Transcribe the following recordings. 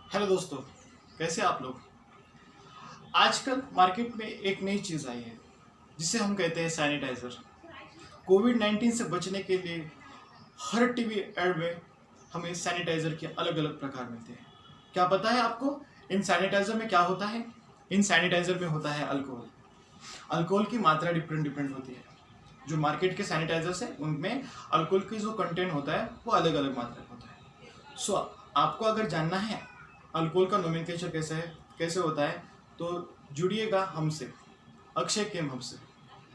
Hello दोस्तों, कैसे आप लोग। आजकल मार्केट में एक नई चीज़ आई है जिसे हम कहते हैं सैनिटाइज़र। कोविड-19 से बचने के लिए हर टीवी एड में हमें सैनिटाइज़र के अलग अलग प्रकार मिलते हैं। क्या पता है आपको इन सैनिटाइज़र में क्या होता है? इन सैनिटाइज़र में होता है अल्कोहल। अल्कोहल की मात्रा डिफरेंट डिफरेंट होती है। जो मार्केट के सैनिटाइजर्स हैं उनमें अल्कोहल की जो कंटेंट होता है वो अलग अलग मात्रा का होता है। सो आपको अगर जानना है अल्कोहल का नोमेनक्लेचर कैसे होता है तो जुड़िएगा हमसे, अक्षय केम हमसे।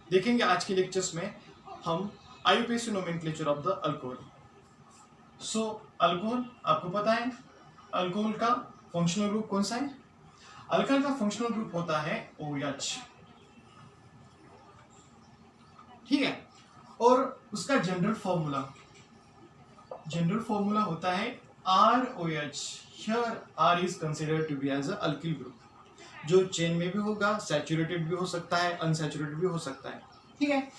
देखेंगे आज के लेक्चर्स में हम IUPAC nomenclature of the alcohol. So alcohol आपको पता है अल्कोहल का फंक्शनल ग्रुप कौन सा है? अल्कोहल का फंक्शनल ग्रुप होता है OH, ठीक है। और उसका जनरल फॉर्मूला होता है ROH। Here R is considered to be as a alkyl group, जो चेन में भी होगा, सैचुरेटेड भी हो सकता है, अनसैचुरेटेड भी हो सकता है, ठीक है।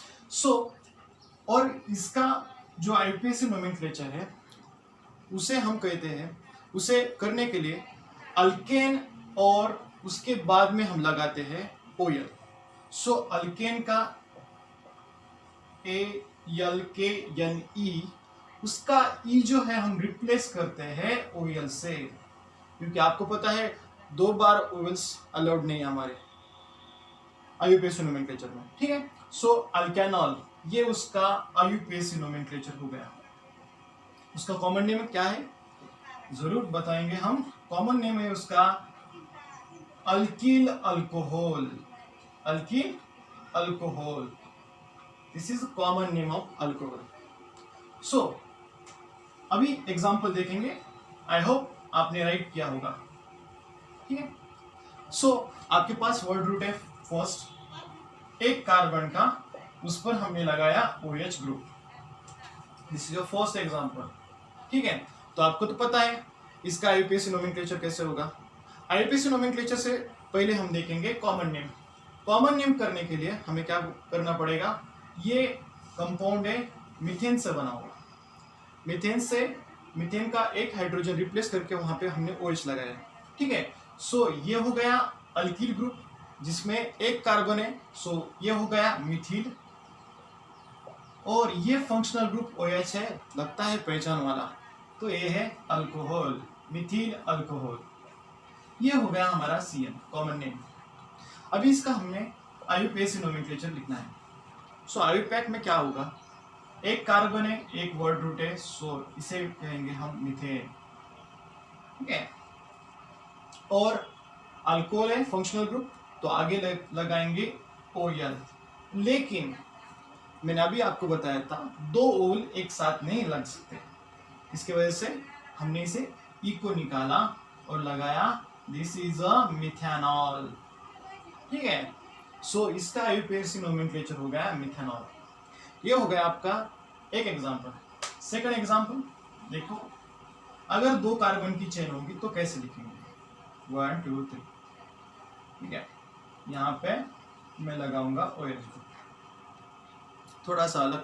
और इसका जो आईयूपीएसी नोमेनक्लेचर है उसे हम कहते हैं, उसे करने के लिए अल्केन और उसके बाद में हम लगाते हैं OL। अल्केन का ALKNE, उसका E जो है हम रिप्लेस करते हैं OL से, क्योंकि आपको पता है 2 बार OLs अलाउड नहीं है हमारे आईयूपीएसी नोमेनक्लेचर में, ठीक है। अल्केनॉल ये उसका आईयूपीएसी नोमेनक्लेचर हो गया। उसका कॉमन नेम क्या है जरूर बताएंगे हम। कॉमन नेम है उसका alkyl alcohol. This is common name of alcohol. अभी एग्जांपल देखेंगे। आई होप आपने राइट किया होगा, ठीक है। आपके पास वर्ड रूट है फर्स्ट, एक कार्बन का, उस पर हमने लगाया OH group. This is your first example, ठीक है। तो आपको तो पता है इसका आईयूपीएसी नोमेनक्लेचर कैसे होगा। आईयूपीएसी नोमेनक्लेचर से पहले हम देखेंगे कॉमन नेम। कॉमन नेम करने के लिए हमें क्या करना पड़ेगा? ये कंपाउंड है मीथेन से बना हुआ। मीथेन का एक हाइड्रोजन रिप्लेस करके वहां पे हमने OH लगाया, ठीक है। ये हो गया अल्किल ग्रुप जिसमें एक कार्बन है। ये हो गया मिथिल, और ये फंक्शनल ग्रुप OH है, लगता है पहचान वाला, तो ये है अल्कोहल, मिथिल अल्कोहल। ये हो गया हमारा CN कॉमन नेम। अभी इसका हमने आईयूपीएसी नोमेनक्लेचर लिखना है। आईयूपैक में क्या होगा? एक कार्बन है, एक वर्ड रूट है, इसे कहेंगे हम मीथेन, ठीक है। और अल्कोहल है फंक्शनल ग्रुप, तो आगे लगाएंगे OL। लेकिन मैंने अभी आपको बताया था 2 OL एक साथ नहीं लग सकते, इसके वजह से हमने इसे E को निकाला और लगाया दिस इज अ मिथेनॉल, ठीक है। इसका आईयूपीएसी नोमेनक्लेचर हो गया मिथेनॉल। ये हो गया आपका एक एग्जांपल। सेकंड एग्जांपल देखो, अगर 2 कार्बन की चेन होगी तो कैसे लिखेंगे? 1 2 3, ठीक है। यहाँ पे मैं लगाऊंगा OH ग्रुप, थोड़ा सा अलग,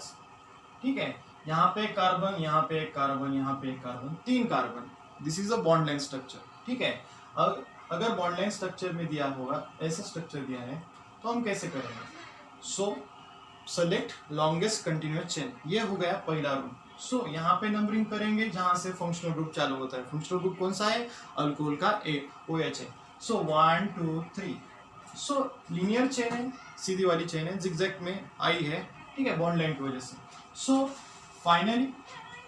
ठीक है। यहाँ पे एक कार्बन, यहाँ पे एक कार्बन, यहाँ पे एक carbon, 3 carbon. This is a bond line structure, ठीक है। अगर बॉन्ड लाइन स्ट्रक्चर में दिया होगा, ऐसा स्ट्रक्चर दिया है, तो हम कैसे करेंगे? सेलेक्ट लॉन्गेस्ट कंटिन्यूअस चेन, ये हो गया पहला रूल। यहाँ पे नंबरिंग करेंगे जहां से फंक्शनल ग्रुप चालू होता है। फंक्शनल ग्रुप कौन सा है? अल्कोहल का OH है। 1 2 3। लीनियर चेन है, सीधी वाली चेन है, जिगजैग में आई है, ठीक है, बॉन्ड लाइन की वजह से। फाइनली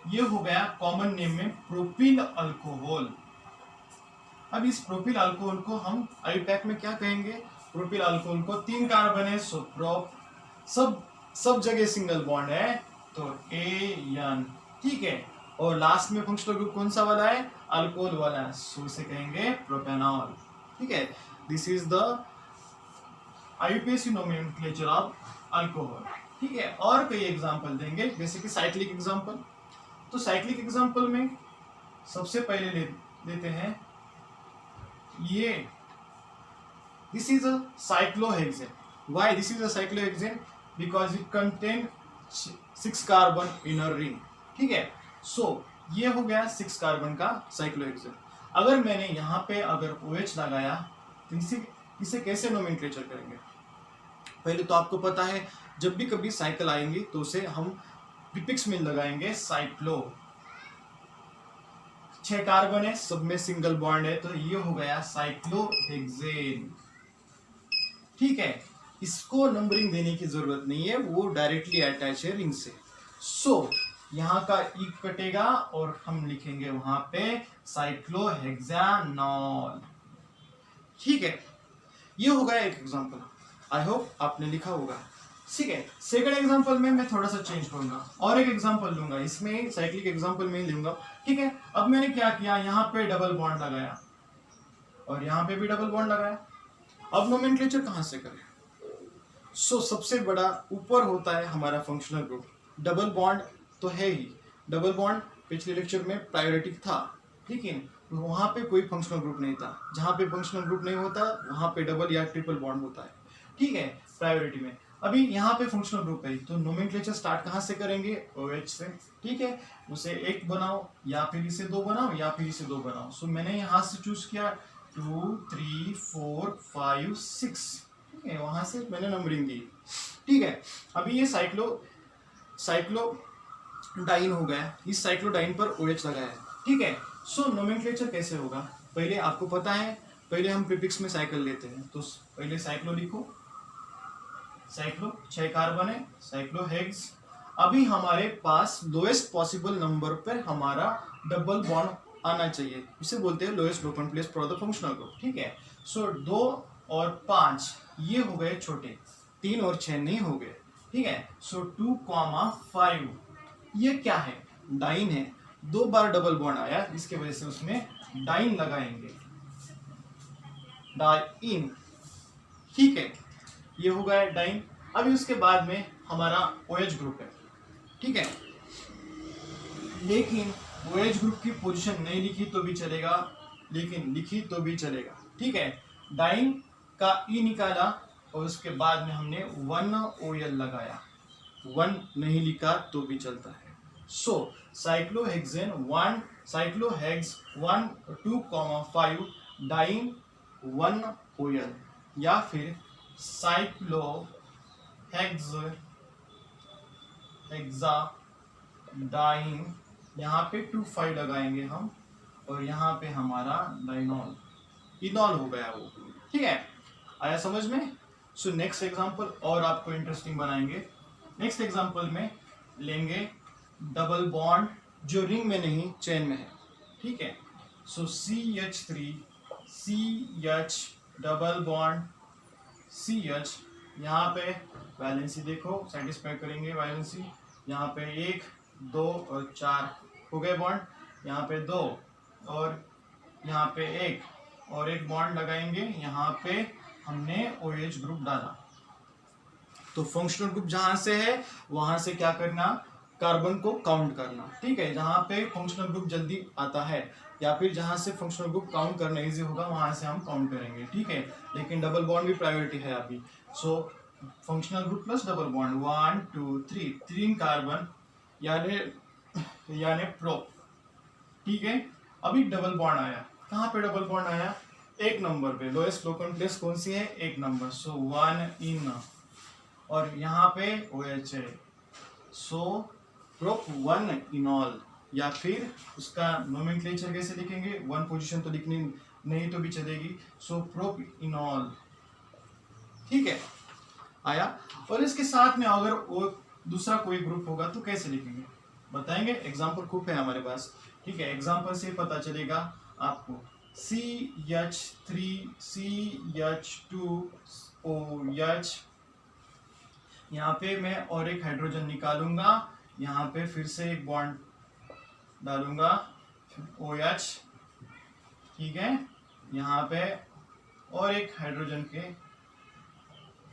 ये हो गया कॉमन नेम में प्रोपिल अल्कोहल। अब इस प्रोपिल अल्कोहल को हम आईयूपैक में क्या कहेंगे? प्रोपिल अल्कोहल को 3 कार्बन है, सब जगह सिंगल बॉन्ड है, तो AN, ठीक है। और लास्ट में फंक्शनल ग्रुप कौन सा वाला है? अल्कोहल वाला है, इसे कहेंगे प्रोपेनॉल, ठीक है। This is the IUPAC nomenclature of alcohol, ठीक है। और कई एग्जांपल देंगे, जैसे कि साइक्लिक एग्जांपल। तो साइक्लिक एग्जांपल में सबसे पहले लेते हैं ये, this is a cyclohexane. Why this is a cyclohexane? Because it contain 6 carbon inner ring, ठीक है। ये हो गया 6 कार्बन का साइक्लोहेक्सेन। अगर मैंने यहाँ पे अगर OH लगाया तो इसे कैसे नोमेनक्लेचर करेंगे? पहले तो आपको पता है जब भी कभी साइकिल आएंगी तो उसे हम प्रीफिक्स में लगाएंगे साइक्लो। 6 कार्बन है, सब में सिंगल बॉन्ड है, तो ये हो गया साइक्लोहेक्सेन। ठीक है, इसको नंबरिंग देने की जरूरत नहीं है, वो डायरेक्टली अटैच है रिंग से। सो यहाँ का ई कटेगा और हम लिखेंगे वहां पे साइक्लोहेक्सानॉल। ठीक है, ये हो गया एक एग्जांपल। आई होप आपने लिखा होगा। ठीक है, सेकंड एग्जांपल में मैं थोड़ा सा चेंज करूंगा और एक एग्जांपल लूंगा, इसमें साइक्लिक एग्जांपल में ही लूंगा। ठीक है, अब मैंने क्या किया, यहाँ पे डबल बॉन्ड लगाया और यहाँ पे भी डबल बॉन्ड लगाया। अब नोमेनक्लेचर कहां से करें? सबसे बड़ा ऊपर होता है हमारा फंक्शनल ग्रुप। डबल बॉन्ड तो है ही, डबल बॉन्ड पिछले लेक्चर में प्रायोरिटी था, लेकिन वहां पे कोई फंक्शनल ग्रुप नहीं था। जहां पे फंक्शनल ग्रुप नहीं होता वहां पे डबल या ट्रिपल बॉन्ड होता है। ठीक है, प्रायोरिटी में। अभी यहाँ पे फंक्शनल ग्रुप है तो नोमेनक्लेचर स्टार्ट कहाँ से करेंगे? OH से। ठीक है, उसे एक बनाओ या फिर इसे 2 बनाओ या फिर इसे 2 बनाओ। सो मैंने यहाँ से चूज किया 2 3 4 5 6। ठीक है, वहां से मैंने नंबरिंग दी। ठीक है, अभी ये साइक्लोडाइन हो गया, इस साइक्लोडाइन पर OH लगाया है। ठीक है, सो नोमेनक्लेचर कैसे होगा? पहले आपको पता है, पहले हम प्रीफिक्स में साइकिल लेते हैं, तो पहले साइक्लो लिखो, साइक्लो 6 कार्बन है, साइक्लोहेक्स। अभी हमारे पास लोएस्ट पॉसिबल नंबर पर हमारा डबल बॉन्ड आना चाहिए, इसे बोलते हैं lowest local place for the functional group. ठीक है, सो 2 और 5 ये हो गए छोटे, 3 और 6 नहीं हो गए। ठीक है, सो 2,5 ये क्या है? डाइन है, 2 बार डबल बॉन्ड आया, इसके वजह से उसमें डाइन लगाएंगे, डाइन। ठीक है, ये हो गया डाइन। अभी उसके बाद में हमारा OH ग्रुप है। ठीक है, लेकिन OH ग्रुप की पोजीशन नहीं लिखी तो भी चलेगा, लेकिन लिखी तो भी चलेगा। ठीक है, डाइन का ई निकाला और उसके बाद में हमने 1OL लगाया, 1 नहीं लिखा तो भी चलता है। सो साइक्लोहेक्सेन 1, साइक्लोहेक्स 1 2,5 डाइन 1OL, या फिर साइक्लोहेक्साडाइन, यहाँ पे 2,5 लगाएंगे हम और यहाँ पे हमारा डाइनॉल, इनॉल हो गया वो। ठीक है, आया समझ में? सो नेक्स्ट एग्जांपल और आपको इंटरेस्टिंग बनाएंगे। नेक्स्ट एग्जांपल में लेंगे डबल बॉन्ड जो रिंग में नहीं चेन में है। ठीक है, सो CH3 CH double bond CH, यहाँ पे वैलेंसी देखो, सेटिस्फाई करेंगे वैलेंसी। यहाँ पे 1 2 और 4 हो गए बॉन्ड, यहाँ पे 2 और यहाँ पे 1 और एक बॉन्ड लगाएंगे। यहाँ पे हमने OH ग्रुप डाला, तो फंक्शनल ग्रुप जहां से है वहां से क्या करना? कार्बन को काउंट करना। ठीक है, जहां पे फंक्शनल ग्रुप जल्दी आता है या फिर जहां से फंक्शनल ग्रुप काउंट करना इजी होगा वहां से हम काउंट करेंगे। ठीक है, लेकिन डबल बॉन्ड भी प्रायोरिटी है अभी। So functional group plus double bond 1 2 3 carbon यानी प्रो। ठीक है, अभी डबल बॉन्ड आया, कहाँ पे डबल बॉन्ड आया? 1 नंबर पे, लोएस्ट लोकल प्लेस कौन सी है? 1 नंबर। सो 1 इन और यहाँ पे OH है, सो प्रोप 1 इनॉल, या फिर उसका नोमेनक्लेचर कैसे लिखेंगे? 1 पोजीशन तो लिखनी नहीं तो भी चलेगी, सो प्रोप इनॉल। ठीक है, आया। और इसके साथ में अगर वो दूसरा कोई ग्रुप होगा तो कैसे लिखेंगे बताएंगे, एग्जांपल खूब है हमारे पास। ठीक है, एग्जांपल से पता चलेगा आपको। CH3 CH2OH, यहाँ पे मैं और एक हाइड्रोजन निकालूंगा, यहाँ पे फिर से एक बॉन्ड डालूंगा OH। ठीक है, यहाँ पे और एक हाइड्रोजन के,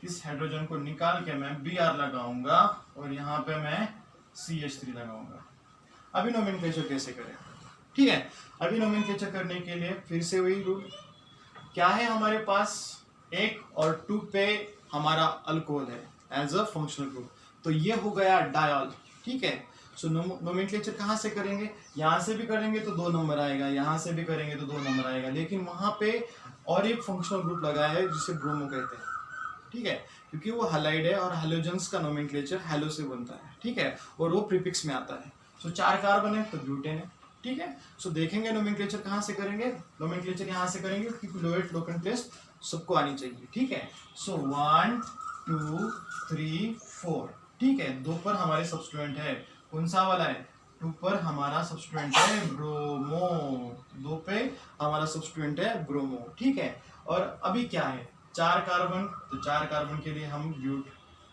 इस हाइड्रोजन को निकाल के मैं Br लगाऊंगा और यहाँ पे मैं CH3 लगाऊंगा। अभी नोमेनक्लेचर कैसे करें? ठीक है, अभी नोमेनक्लेचर करने के लिए फिर से वही रूल क्या है हमारे पास, 1 और 2 पे हमारा अल्कोहल है एज अ फंक्शनल ग्रुप, तो ये हो गया डायल। ठीक है, सो नोमेनक्लेचर कहाँ से करेंगे, यहाँ से भी करेंगे तो 2 नंबर आएगा, यहाँ से भी करेंगे तो 2 नंबर आएगा, लेकिन वहाँ पे और एक फंक्शनल ग्रुप लगाया है जिसे ब्रोमो कहते हैं, ठीक है, क्योंकि वो हैलाइड है और हैलोजेंस का नोमेनक्लेचर हैलो से बनता है, ठीक है, और वो प्रीफिक्स में आता है। सो 4 कार्बन है तो ब्यूटेन है, ठीक है। सो देखेंगे नोमेनक्लेचर कहाँ से करेंगे, नोमेनक्लेचर यहाँ से करेंगे क्योंकि लोएट लोकेंट प्लेस सबको आनी चाहिए, ठीक है। सो 1 2 3 4, ठीक है। 2 पर हमारे सब्स्टिट्यूएंट है, कौन सा वाला है, 2 पर हमारा सब्स्टिट्यूएंट है ब्रोमो, 2 पे हमारा सब्स्टिट्यूएंट है ब्रोमो, ठीक है। और अभी क्या है, 4 कार्बन, तो 4 कार्बन के लिए हम ब्यूट,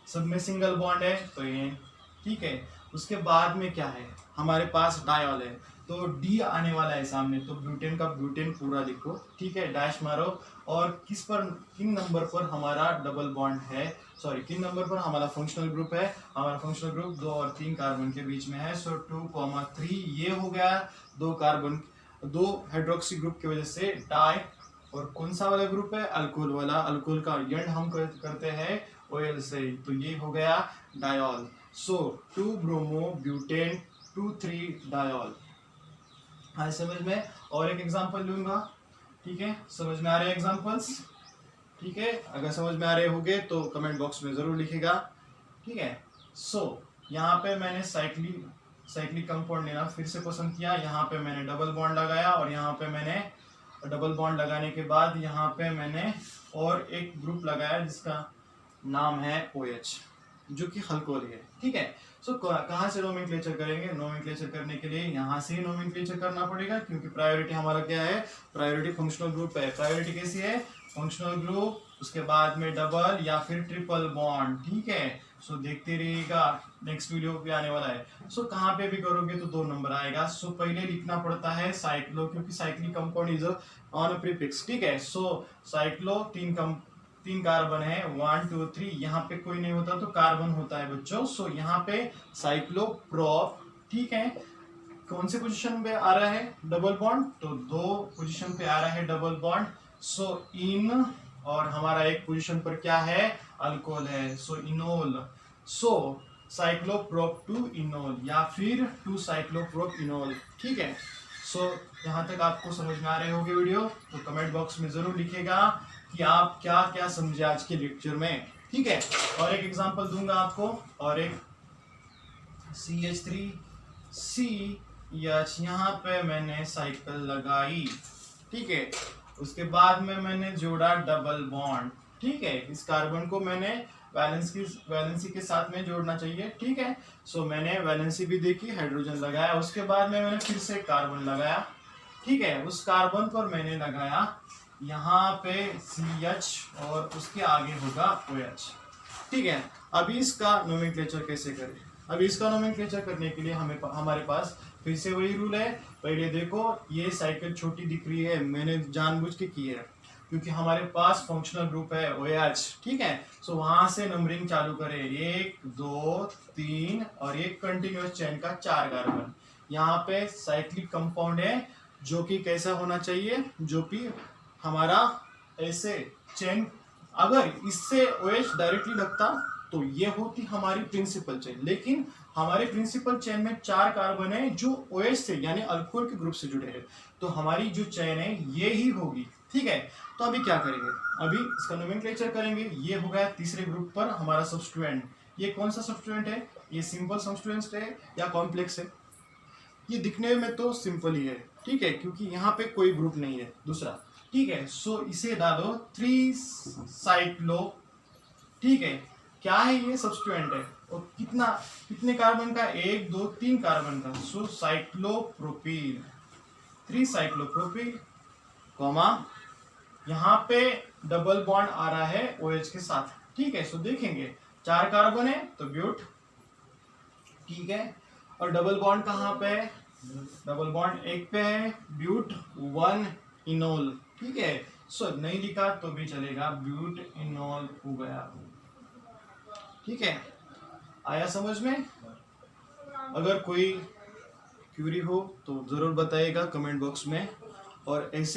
सब में सिंगल बॉन्ड है तो ये, ठीक है। उसके बाद में क्या है, हमारे पास डायॉल है तो डी आने वाला है सामने, तो ब्यूटेन का ब्यूटेन पूरा लिखो, ठीक है, डैश मारो। और किन नंबर पर हमारा डबल बॉन्ड है, सॉरी किन नंबर पर हमारा फंक्शनल ग्रुप है, हमारा फंक्शनल ग्रुप 2 और 3 कार्बन के बीच में है। सो 2,3 ये हो गया, 2 कार्बन 2 हाइड्रोक्सी ग्रुप की वजह से डाई, और कौन सा वाला ग्रुप है, अल्कोहल वाला, अल्कोहल का एंड हम करते हैं ओएल से, तो ये हो गया डायॉल। सो 2 ब्रोमो ब्यूटेन 2 3 डायॉल। हाँ समझ में। और एक एग्जांपल लूंगा, ठीक है, समझ में आ रहे एग्जांपल्स, ठीक है, अगर समझ में आ रहे होंगे तो कमेंट बॉक्स में जरूर लिखिएगा, ठीक है। सो यहाँ पे मैंने साइक्लिक कंपाउंड लेना फिर से पसंद किया, यहाँ पे मैंने डबल बॉन्ड लगाया, और यहाँ पे मैंने डबल बॉन्ड लगाने के बाद यहाँ पे मैंने और एक ग्रुप लगाया जिसका नाम है OH, जो कि अल्कोहल है, ठीक है। सो कहाँ से नोमेनक्लेचर करेंगे, नोमेनक्लेचर करने के लिए यहाँ से ही नोमेनक्लेचर करना पड़ेगा, क्योंकि प्रायोरिटी हमारा क्या है, प्रायोरिटी फंक्शनल ग्रुप है। प्रायोरिटी कैसी है, फंक्शनल ग्रुप, उसके बाद में डबल या फिर ट्रिपल बॉन्ड, ठीक है। सो देखते रहिएगा, नेक्स्ट वीडियो पे आने वाला है। सो कहाँ पे भी करोगे तो 2 नंबर आएगा। सो पहले लिखना पड़ता है साइक्लो, क्योंकि cyclic compound is on prefix, ठीक है। सो साइक्लो 3 कार्बन है, 1 2 3, यहाँ पे कोई नहीं होता तो कार्बन होता है बच्चों। सो यहाँ पे साइक्लोप्रोप, ठीक है, कौन से पोजीशन पे आ रहा है डबल बॉन्ड, तो 2 पोजीशन पे आ रहा है डबल बॉन्ड। सो इन, और हमारा एक पोजीशन पर क्या है, अल्कोहल है, सो इनोल। सो साइक्लोप्रोप 2 इनोल या फिर 2 साइक्लोप्रोप इनोल, ठीक है। सो यहाँ तक आपको समझ में आ रहे होंगे वीडियो, तो कमेंट बॉक्स में जरूर लिखिएगा कि आप क्या क्या समझे आज के लेक्चर में, ठीक है। और एक एग्जांपल दूंगा आपको, और एक CH3CH, यहाँ पे मैंने साइकिल लगाई, ठीक है। उसके बाद में मैंने जोड़ा डबल बॉन्ड, ठीक है। इस कार्बन को मैंने वैलेंसी के साथ में जोड़ना चाहिए, ठीक है। सो मैंने वैलेंसी भी देखी, हाइड्रोजन लगाया, उसके बाद में मैंने फिर से कार्बन लगाया, ठीक है। उस कार्बन पर मैंने लगाया यहाँ पे CH और उसके आगे होगा OH, ठीक है। अभी इसका नोमेनक्लेचर कैसे करें, अभी इसका नोमेनक्लेचर करने के लिए हमारे पास फिर से वही रूल है। पहले देखो ये साइकिल छोटी दिख रही है, मैंने जानबूझ के की है क्योंकि हमारे पास फंक्शनल ग्रुप है OH, ठीक है। सो वहां से नंबरिंग चालू करें, 1 2 3, और एक कंटिन्यूअस चेन का 4 कार्बन। यहाँ पे साइक्लिक कंपाउंड है जो कि कैसा होना चाहिए, जो कि हमारा ऐसे चेन, अगर इससे OH डायरेक्टली लगता तो ये होती हमारी प्रिंसिपल चेन, लेकिन हमारे प्रिंसिपल चेन में 4 कार्बन है जो OH से यानी अल्कोहल के ग्रुप से जुड़े हैं, तो हमारी जो चेन है ये ही होगी, ठीक है। तो अभी क्या करेंगे, अभी इसका नोमेनक्लेचर करेंगे। ये हो गया तीसरे ग्रुप पर हमारा सब्स्टिट्यूएंट। ये कौन सा सब्स्टिट्यूएंट है, ये सिंपल सब्स्टिट्यूएंट है या कॉम्प्लेक्स है, ये दिखने में तो सिंपल ही है, ठीक है, क्योंकि यहाँ पे कोई ग्रुप नहीं है दूसरा, ठीक है। सो इसे डालो 3 साइक्लो, ठीक है। क्या है ये, सब्स्टिट्यूएंट है, और कितने कार्बन का, 1 2 3 कार्बन का। सो साइक्लोप्रोपीन, 3 साइक्लोप्रोपीन, कॉमा, यहाँ पे डबल बॉन्ड आ रहा है OH के साथ, ठीक है। सो देखेंगे 4 कार्बन है तो ब्यूट, ठीक है। और डबल बॉन्ड कहाँ पे है, डबल बॉन्ड एक पे है, ब्यूट 1 इनोल, ठीक है। सो नहीं लिखा तो भी चलेगा, ब्यूट इनोल हो गया, ठीक है। आया समझ में। अगर कोई क्यूरी हो तो जरूर बताइएगा कमेंट बॉक्स में, और ऐसे